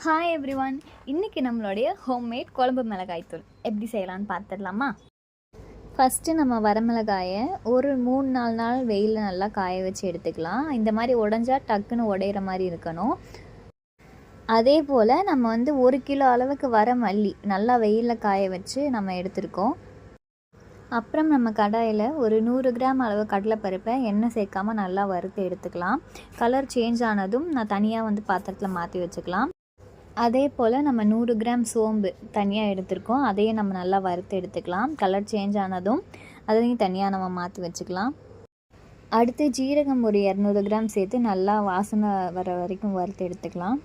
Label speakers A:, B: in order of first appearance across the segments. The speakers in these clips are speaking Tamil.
A: Hi everyone. இன்றைக்கி நம்மளுடைய ஹோம்மேட் குழம்பு மிளகாய் தூள் எப்படி செய்யலான்னு பார்த்துடலாமா? ஃபஸ்ட்டு நம்ம வரமிளகாயை ஒரு 3-4 நாள் வெயிலில் நல்லா காய வச்சு எடுத்துக்கலாம். இந்த மாதிரி உடஞ்சா டக்குன்னு உடையிற மாதிரி இருக்கணும். அதே போல் நம்ம 1 கிலோ அளவுக்கு வர மல்லி நல்லா வெயிலில் காய வச்சு நம்ம எடுத்துருக்கோம். அப்புறம் நம்ம கடாயில் ஒரு 100 கிராம் அளவு கடலைப்பருப்பை எண்ணெய் சேர்க்காமல் நல்லா வறுத்து எடுத்துக்கலாம். கலர் சேஞ்ச் ஆனதும் நான் தனியாக பாத்திரத்தில் மாற்றி வச்சுக்கலாம். அதே போல் நம்ம 100 கிராம் சோம்பு தனியாக எடுத்துருக்கோம். அதையும் நம்ம நல்லா வறுத்து எடுத்துக்கலாம். கலர் சேஞ்ச் ஆனதும் அதையும் தனியாக நம்ம மாற்றி வச்சுக்கலாம். அடுத்து ஜீரகம் ஒரு 200 கிராம் சேர்த்து நல்லா வாசனை வர வரைக்கும் வறுத்து எடுத்துக்கலாம்.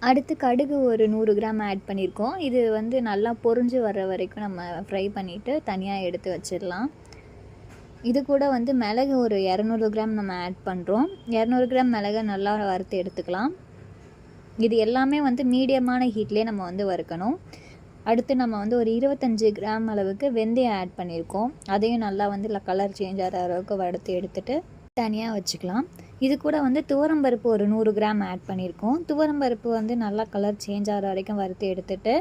A: அடுத்து கடுகு ஒரு 100 கிராம் ஆட் பண்ணியிருக்கோம். இது நல்லா பொரிஞ்சு வர வரைக்கும் நம்ம ஃப்ரை பண்ணிவிட்டு தனியாக எடுத்து வச்சிடலாம். இது கூட மிளகு ஒரு 200 கிராம் நம்ம ஆட் பண்ணுறோம். 200 கிராம் மிளகை நல்லா வறுத்து எடுத்துக்கலாம். இது எல்லாமே மீடியமான ஹீட்லேயே நம்ம வறுக்கணும். அடுத்து நம்ம ஒரு 25 கிராம் அளவுக்கு வெந்தயம் ஆட் பண்ணியிருக்கோம். அதையும் நல்லா கலர் சேஞ்ச் ஆகிற அளவுக்கு வறுத்து எடுத்துகிட்டு தனியாக வச்சுக்கலாம். இது கூட துவரம்பருப்பு ஒரு 100 கிராம் ஆட் பண்ணியிருக்கோம். துவரம்பருப்பு நல்லா கலர் சேஞ்ச் ஆகிற வரைக்கும் வறுத்து எடுத்துகிட்டு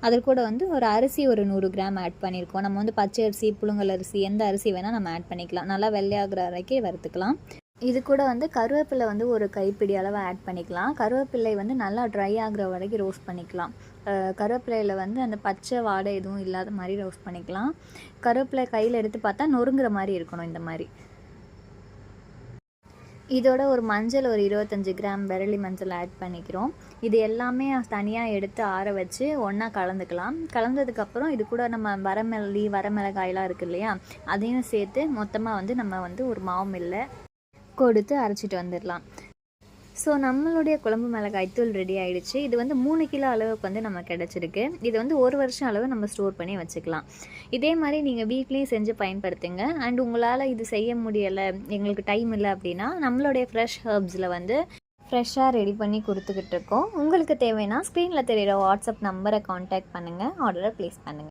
A: அதில் கூட ஒரு அரிசி ஒரு 100 கிராம் ஆட் பண்ணியிருக்கோம். நம்ம பச்சை அரிசி, புழுங்கல் அரிசி, எந்த அரிசி வேணால் நம்ம ஆட் பண்ணிக்கலாம். நல்லா வெள்ளையாகிற வரைக்கும் வறுத்துக்கலாம். இது கூட கருவேப்பிலை ஒரு கைப்பிடி அளவு ஆட் பண்ணிக்கலாம். கருவேப்பிலை நல்லா ட்ரை ஆகிற வரைக்கும் ரோஸ்ட் பண்ணிக்கலாம். கருவேப்பிலையில் அந்த பச்சை வாடை எதுவும் இல்லாத மாதிரி ரோஸ்ட் பண்ணிக்கலாம். கருவேப்பிலை கையில் எடுத்து பார்த்தா நொறுங்குற மாதிரி இருக்கணும். இந்த மாதிரி இதோட ஒரு மஞ்சள் ஒரு 25 கிராம் விரலி மஞ்சள் ஆட் பண்ணிக்கிறோம். இது எல்லாமே தனியாக எடுத்து ஆற வச்சு ஒன்றா கலந்துக்கலாம். கலந்ததுக்கப்புறம் இது கூட நம்ம வரமிளகாயெலாம் இருக்குது இல்லையா, அதையும் சேர்த்து மொத்தமாக நம்ம ஒரு மாவு மில்லை கொடுத்து அரைச்சிட்டு வந்துடலாம். ஸோ நம்மளுடைய குழம்பு மிளகாய் தூள் ரெடி ஆகிடுச்சு. இது 3 கிலோ அளவுக்கு நம்ம கிடச்சிருக்கு. இது 1 வருஷம் அளவு நம்ம ஸ்டோர் பண்ணி வச்சுக்கலாம். இதே மாதிரி நீங்கள் வீட்லேயும் செஞ்சு பயன்படுத்துங்க. அண்ட் உங்களால் இது செய்ய முடியலை, எங்களுக்கு டைம் இல்லை அப்படின்னா நம்மளுடைய ஃப்ரெஷ் ஹர்ப்ஸில் ஃப்ரெஷ்ஷாக ரெடி பண்ணி கொடுத்துக்கிட்டு இருக்கோம். உங்களுக்கு தேவைன்னா ஸ்க்ரீனில் தெரிகிற வாட்ஸ்அப் நம்பரை காண்டாக்ட் பண்ணுங்கள், ஆர்டரை ப்ளேஸ் பண்ணுங்கள்.